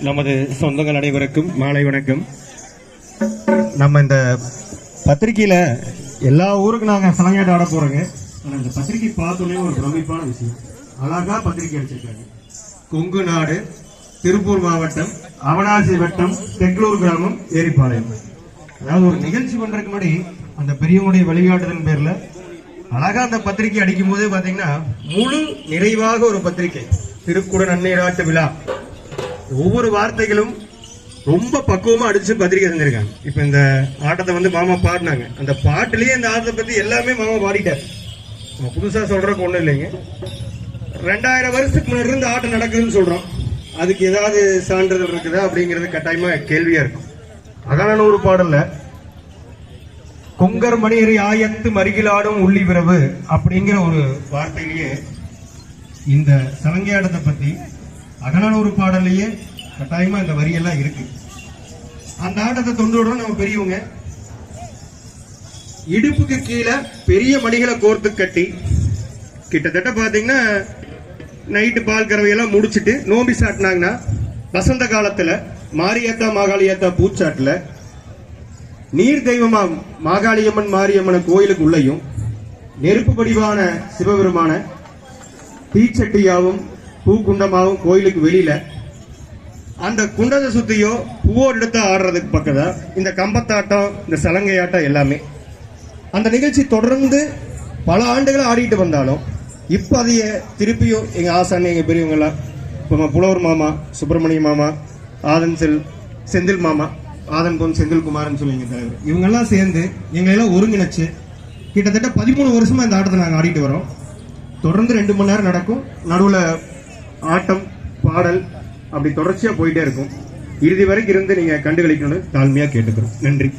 நமது சொந்தங்கள் அனைவருக்கும் மாலை வணக்கம். நம்ம இந்த பத்திரிகையில் எல்லா ஊருக்கும் நாங்கள் சலங்காட்ட ஆட போகிறோங்க. ஆனால் இந்த பத்திரிகை பார்த்தோன்னே ஒரு பிரமிப்பான விஷயம். அழகாக பத்திரிகை அடிச்சிருக்காங்க. கொங்கு நாடு, திருப்பூர் மாவட்டம், அவனாசி வட்டம், தெக்லூர் கிராமம், ஏரிப்பாளையம். அதாவது ஒரு நிகழ்ச்சி பண்ணுறதுக்கு முன்னாடி அந்த பெரியவங்களுடைய வழிகாட்டுதல் பேரில் அழகா அந்த பத்திரிகை அடிக்கும் போதே பார்த்தீங்கன்னா முழு நிறைவாக ஒரு பத்திரிகை. திருக்குட நன்னீராட்டு விழா, ஒவ்வொரு வார்த்தைகளும் ரொம்ப பக்குவமா அடிச்சு பத்திரிகை செஞ்சிருக்காங்க. இப்ப இந்த ஆட்டத்தை வந்து மாமா பாடினாங்க. அந்த பாட்டுலயே இந்த ஆட்டத்தை பத்தி எல்லாமே மாமா பாடிட்டார். புதுசா சொல்றதுக்கு ஒண்ணும் இல்லைங்க. 2000 வருஷத்துக்கு முன்னாடி இருந்து ஆட்டம் நடக்குதுன்னு சொல்றோம். அதுக்கு ஏதாவது சான்றிதழ் இருக்குதா அப்படிங்கிறது கட்டாயமா கேள்வியா இருக்கும். அகநானூறு பாடல்ல கொங்கர் மணியரி ஆயத்து மருகிலாடும் உள்ளி விரவு அப்படிங்கிற ஒரு வார்த்தையிலேயே இந்த சலங்கையாட்டத்தை பத்தி அகநானூறு பாடல்லையே கட்டாயமா இந்த வரியெல்லாம் இருக்கு. அந்த ஆட்டத்தை தொண்டோட நம்ம பெரியவங்க இடுப்புக்கு கீழே பெரிய மணிகளை கோர்த்து கட்டி கிட்டத்தட்ட பாத்தீங்கன்னா நைட்டு பால் கறவையெல்லாம் முடிச்சுட்டு நோம்பி சாட்டினாங்கன்னா வசந்த காலத்துல மாரியத்தா மாகாளியத்தா பூச்சாட்டுல நீர் தெய்வமா மாகாளியம்மன் மாரியம்மன் கோயிலுக்கு உள்ளேயும் நெருப்பு படிவான சிவபெருமான தீச்சட்டியாவும் பூக்குண்டமாவும் கோயிலுக்கு வெளியில அந்த குண்டத்தை சுத்தியோ பூவோடு எடுத்து ஆடுறதுக்கு பக்கதா இந்த கம்பத்தாட்டம், இந்த சலங்கை ஆட்டம் எல்லாமே அந்த நிகழ்ச்சி தொடர்ந்து பல ஆண்டுகளை ஆடிட்டு வந்தாலும் இப்ப அதைய திருப்பியும் எங்க ஆசான், எங்க பெரியவங்க எல்லாம் இப்போ புலவர் மாமா, சுப்பிரமணிய மாமா, ஆதன் செந்தில் மாமா, ஆதன் பொன் செந்தில்குமார்னு சொல்லி எங்க தலைவர், இவங்கெல்லாம் சேர்ந்து எங்களெல்லாம் ஒருங்கிணைச்சு கிட்டத்தட்ட 13 வருஷமா இந்த ஆட்டத்தை நாங்கள் ஆடிட்டு வரோம். தொடர்ந்து 2 மணி நேரம் நடக்கும். நடுவில் ஆட்டம், பாடல் அப்படி தொடர்ச்சியா போயிட்டே இருக்கும். இறுதி வரைக்கும் இருந்து நீங்க கண்டுகளிக்கணும்னு தாழ்மையா கேட்டுக்கிறோம். நன்றி.